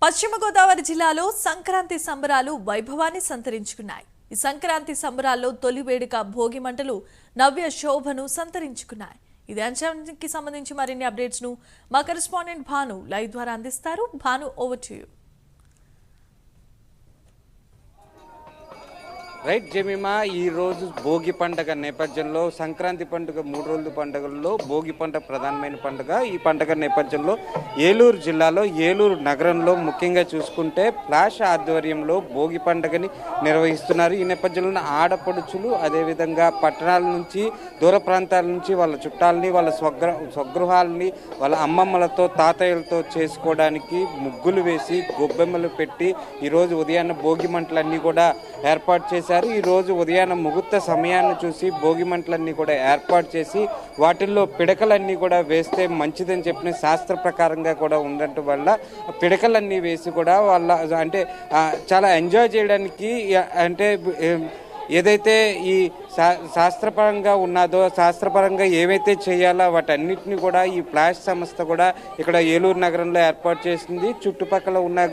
పశ్చిమ గోదావరి జిల్లాలో సంక్రాంతి సంబరాలు వైభవాన్ని సంతరించుకున్నాయి. ఈ సంక్రాంతి సంబరాల్లో తొలి వేడుక భోగి మంటలు నవ్య శోభను సంతరించుకున్నాయి. ఇదే అంశానికి సంబంధించి మరిన్ని అప్డేట్స్ ను మా కరెస్పాండెంట్ భాను లైవ్ ద్వారా అందిస్తారు. Bhanu, over to you. Right Jemimah, ఈరోజు భోగి పండుగ నేపథ్యంలో సంక్రాంతి పండుగ 3 రోజుల పండుగల్లో భోగి పండుగ ప్రధానమైన పండుగ. ఈ పండుగ నేపథ్యంలో ఏలూరు జిల్లాలో ఏలూరు నగరంలో ముఖ్యంగా చూసుకుంటే ఫ్లాష్ ఆధ్వర్యంలో భోగి పండుగని నిర్వహిస్తున్నారు. ఈ నేపథ్యంలో ఆడపడుచులు అదేవిధంగా పట్టణాల నుంచి దూర ప్రాంతాల నుంచి వాళ్ళ చుట్టాలని వాళ్ళ స్వగృహాలని వాళ్ళ అమ్మమ్మలతో తాతయ్యలతో చేసుకోవడానికి ముగ్గులు వేసి గొబ్బెమ్మలు పెట్టి ఈరోజు ఉదయాన్నే భోగి మంటలన్నీ కూడా ఏర్పాటు చేశారు. ఈ రోజు ఉదయాన్నే ముహూర్త సమయాన్ని చూసి భోగి మంటలన్నీ కూడా ఏర్పాటు చేసి వాటిల్లో పిడకలన్నీ కూడా వేస్తే మంచిదని చెప్పిన శాస్త్ర ప్రకారంగా కూడా ఉండటం వల్ల పిడకలన్నీ వేసి కూడా వాళ్ళ అంటే చాలా ఎంజాయ్ చేయడానికి అంటే ఏదైతే ఈ శాస్త్రపరంగా ఉన్నదో శాస్త్రపరంగా ఏవైతే చేయాలో వాటన్నిటిని కూడా ఈ ఫ్లాష్ సంస్థ కూడా ఇక్కడ ఏలూరు నగరంలో ఏర్పాటు చేసింది. చుట్టుపక్కల ఉన్న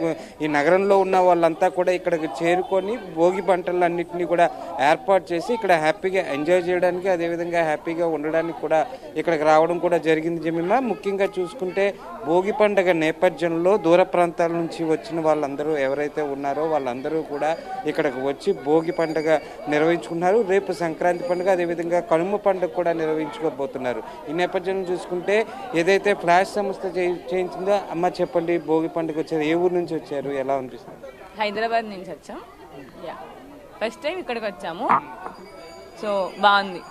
ఈ నగరంలో ఉన్న వాళ్ళంతా కూడా ఇక్కడికి చేరుకొని భోగి పంటలన్నింటినీ కూడా ఏర్పాటు చేసి ఇక్కడ హ్యాపీగా ఎంజాయ్ చేయడానికి అదేవిధంగా హ్యాపీగా ఉండడానికి కూడా ఇక్కడికి రావడం కూడా జరిగింది. జమీమా, ముఖ్యంగా చూసుకుంటే భోగి పండుగ నేపథ్యంలో దూర ప్రాంతాల నుంచి వచ్చిన వాళ్ళందరూ ఎవరైతే ఉన్నారో వాళ్ళందరూ కూడా ఇక్కడికి వచ్చి భోగి పండుగ నిర్వహించుకున్నారు. రేపు సంక్రాంతి పండుగ అదేవిధంగా కనుమ పండుగ కూడా నిర్వహించుకోబోతున్నారు. ఈ నేపథ్యంలో చూసుకుంటే ఏదైతే ఫ్లాష్ సంస్థ చేయించిందో, అమ్మ చెప్పండి, భోగి పండుగ వచ్చారు, ఏ ఊరు నుంచి వచ్చారు, ఎలా అనిపిస్తుంది? హైదరాబాద్ నుంచి వచ్చాం. ఫస్ట్ టైం ఇక్కడికి వచ్చాము. సో బాగుంది,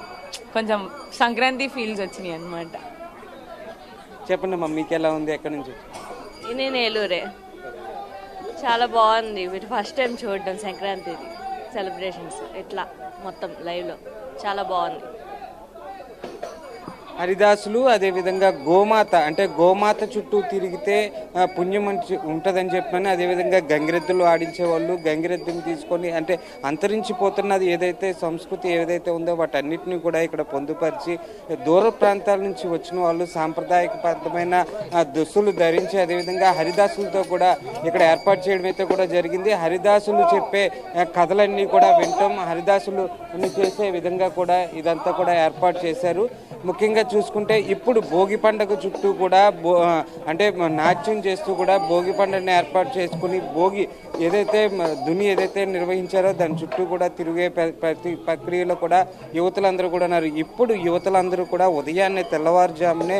కొంచెం సంక్రాంతి ఫీల్స్ వచ్చినాయి అన్నమాట. చెప్పండి అమ్మా, మీకు ఎలా ఉంది, ఎక్కడి నుంచి వచ్చారు? నేను ఏలూరే. చాలా బాగుంది, మీరు ఫస్ట్ టైం చూడడం సంక్రాంతి సెలబ్రేషన్స్ ఇట్లా మొత్తం లైవ్లో చాలా బాగుంది. హరిదాసులు అదేవిధంగా గోమాత అంటే గోమాత చుట్టూ తిరిగితే పుణ్యం ఉంటుందని చెప్పని అదేవిధంగా గంగిరెద్దులు ఆడించేవాళ్ళు గంగిరెద్దుని తీసుకొని అంటే అంతరించిపోతున్నది ఏదైతే సంస్కృతి ఏదైతే ఉందో వాటన్నిటిని కూడా ఇక్కడ పొందుపరిచి దూర ప్రాంతాల నుంచి వచ్చిన వాళ్ళు సాంప్రదాయకబద్ధమైన దుస్తులు ధరించి అదేవిధంగా హరిదాసులతో కూడా ఇక్కడ ఏర్పాటు చేయడం అయితే కూడా జరిగింది. హరిదాసులు చెప్పే కథలన్నీ కూడా వింటాం, హరిదాసులు చేసే విధంగా కూడా ఇదంతా కూడా ఏర్పాటు చేశారు. ముఖ్యంగా చూసుకుంటే ఇప్పుడు భోగి పండుగ చుట్టూ కూడా అంటే నాట్యం చేస్తూ కూడా భోగి పండుగని ఏర్పాటు చేసుకుని భోగి ఏదైతే దుని ఏదైతే నిర్వహించారో దాని చుట్టూ కూడా తిరిగే ప్రతి ప్రక్రియలో కూడా యువతులందరూ కూడా ఉన్నారు. ఇప్పుడు యువతులందరూ కూడా ఉదయాన్నే తెల్లవారుజామునే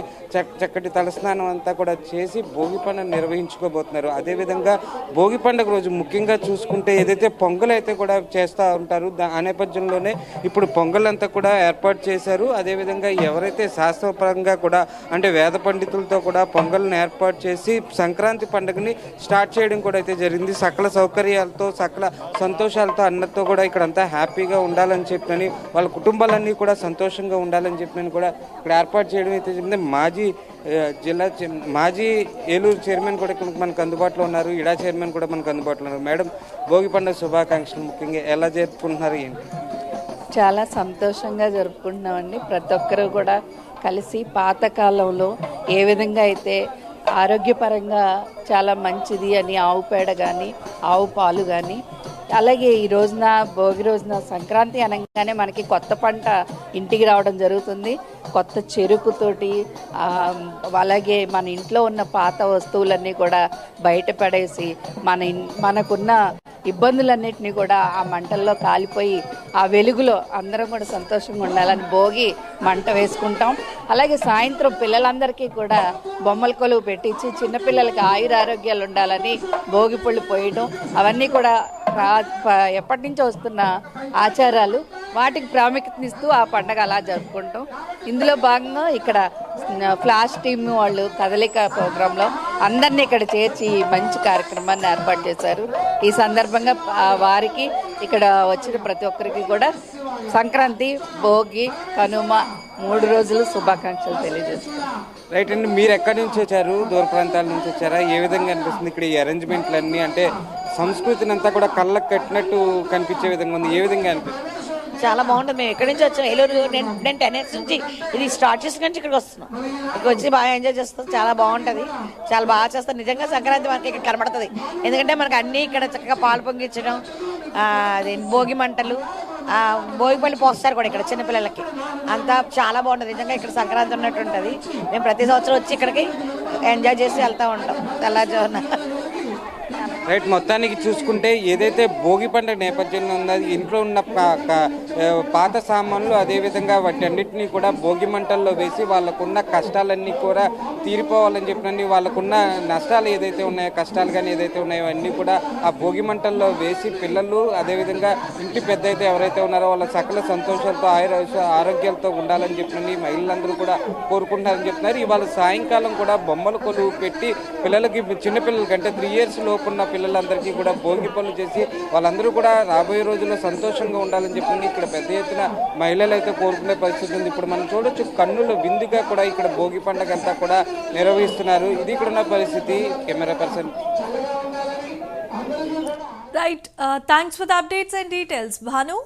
చక్కటి తలస్నానం అంతా కూడా చేసి భోగి పండుగ నిర్వహించుకోబోతున్నారు. అదేవిధంగా భోగి పండుగ రోజు ముఖ్యంగా చూసుకుంటే ఏదైతే పొంగల్ అయితే కూడా చేస్తూ ఉంటారు, ఆ నేపథ్యంలోనే ఇప్పుడు పొంగల్ అంతా కూడా ఏర్పాటు చేశారు. అదేవిధంగా ఎవరైతే శాస్త్రపరంగా కూడా అంటే వేద పండితులతో కూడా పొంగల్ని ఏర్పాటు చేసి సంక్రాంతి పండుగని స్టార్ట్ చేయడం కూడా అయితే జరిగింది. సకల సౌకర్యాలతో సకల సంతోషాలతో అన్నతో కూడా ఇక్కడంతా హ్యాపీగా ఉండాలని చెప్పినని వాళ్ళ కుటుంబాలన్నీ కూడా సంతోషంగా ఉండాలని చెప్పినని కూడా ఇక్కడ ఏర్పాటు చేయడం అయితే జరిగింది. మాజీ ఏలూరు చైర్మన్ కూడా మనకు అందుబాటులో ఉన్నారు, ఇడా చైర్మన్ కూడా మనకు అందుబాటులో ఉన్నారు. మేడం, భోగి పండుగ శుభాకాంక్షలు. ముఖ్యంగా ఎలా జరుపుకుంటున్నారు, ఏంటి? చాలా సంతోషంగా జరుపుకుంటున్నామండి. ప్రతి ఒక్కరూ కూడా కలిసి పాతకాలంలో ఏ విధంగా అయితే ఆరోగ్యపరంగా చాలా మంచిది అని ఆవు పేడ కానీ ఆవు పాలు కానీ, అలాగే ఈ రోజున భోగి రోజున సంక్రాంతి అనగానే మనకి కొత్త పంట ఇంటికి రావడం జరుగుతుంది. కొత్త చెరుకుతోటి అలాగే మన ఇంట్లో ఉన్న పాత వస్తువులన్నీ కూడా బయట పడేసి మనకున్న ఇబ్బందులన్నిటినీ కూడా ఆ మంటల్లో కాలిపోయి ఆ వెలుగులో అందరం కూడా సంతోషంగా ఉండాలని భోగి మంట వేసుకుంటాం. అలాగే సాయంత్రం పిల్లలందరికీ కూడా బొమ్మల కొలువు పెట్టించి చిన్నపిల్లలకి ఆయురారోగ్యాలు ఉండాలని భోగి పళ్ళు పోయడం అవన్నీ కూడా ఎప్పటి నుంచో వస్తున్న ఆచారాలు, వాటికి ప్రాముఖ్యతనిస్తూ ఆ పండగ అలా జరుపుకుంటాం. ఇందులో భాగంగా ఇక్కడ ఫ్లాష్ టీమ్ వాళ్ళు కదలిక ప్రోగ్రాంలో అందరినీ ఇక్కడ చేర్చి మంచి కార్యక్రమాన్ని ఏర్పాటు చేశారు. ఈ సందర్భంగా వారికి ఇక్కడ వచ్చిన ప్రతి ఒక్కరికి కూడా సంక్రాంతి, భోగి, కనుమ 3 రోజులు శుభాకాంక్షలు తెలియజేస్తున్నాం. రైట్ అండి, మీరు ఎక్కడి నుంచి వచ్చారు? దూర ప్రాంతాల నుంచి వచ్చారా? ఏ విధంగా అనిపిస్తుంది ఇక్కడ ఈ అరేంజ్మెంట్లన్నీ? అంటే సంస్కృతిని అంతా కూడా కళ్ళకు కట్టినట్టు కనిపించే విధంగా ఉంది, ఏ విధంగా అనిపిస్తుంది? చాలా బాగుంటుంది. మేము ఎక్కడి నుంచి వచ్చాం, ఏలూరు. నేను 10 ఇయర్స్ నుంచి ఇది స్టార్ట్ చేసిన నుంచి ఇక్కడికి వస్తున్నాం. ఇక్కడికి వచ్చి బాగా ఎంజాయ్ చేస్తాం. చాలా బాగుంటుంది, చాలా బాగా చేస్తాం. నిజంగా సంక్రాంతి మనకి ఇక్కడ కనబడుతుంది. ఎందుకంటే మనకు అన్నీ ఇక్కడ చక్కగా పాలు పొంగించడం, అది భోగి మంటలు, భోగిపల్లి పోస్తారు కూడా ఇక్కడ చిన్నపిల్లలకి. అంతా చాలా బాగుంటుంది. నిజంగా ఇక్కడ సంక్రాంతి ఉన్నట్టు ఉంటుంది. మేము ప్రతి సంవత్సరం వచ్చి ఇక్కడికి ఎంజాయ్ చేసి వెళ్తూ ఉంటాం తెల్లవారుజామున. రైట్, మొత్తానికి చూసుకుంటే ఏదైతే భోగి పండుగ నేపథ్యంలో ఉందో ఇంట్లో ఉన్న పాత సామాన్లు అదేవిధంగా వాటి అన్నింటినీ కూడా భోగి మంటల్లో వేసి వాళ్ళకున్న కష్టాలన్నీ కూడా తీరిపోవాలని చెప్పినని, వాళ్ళకున్న నష్టాలు ఏదైతే ఉన్నాయో, కష్టాలు కానీ ఏదైతే ఉన్నాయో అన్నీ కూడా ఆ భోగి మంటల్లో వేసి పిల్లలు అదేవిధంగా ఇంటి పెద్ద అయితే ఎవరైతే ఉన్నారో వాళ్ళ సకల సంతోషాలతో ఆరోగ్యాలతో ఉండాలని చెప్పినని మహిళలందరూ కూడా కోరుకుంటారని చెప్తున్నారు. ఇవాళ సాయంకాలం కూడా బొమ్మల కొలువు పెట్టి పిల్లలకి, చిన్నపిల్లల కంటే 3 years లోపున్న పిల్లలందరికీ కూడా భోగి పనులు చేసి వాళ్ళందరూ కూడా రాబోయే రోజుల్లో సంతోషంగా ఉండాలని చెప్పి ఇక్కడ పెద్ద ఎత్తున మహిళలు అయితే కోరుకునే పరిస్థితి ఉంది. ఇప్పుడు మనం చూడొచ్చు, కన్నుల విందుగా కూడా ఇక్కడ భోగి పండుగ అంతా కూడా నిర్వహిస్తున్నారు. ఇది ఇక్కడ ఉన్న పరిస్థితి. Camera person. Right, thanks for the updates and details Bhanu.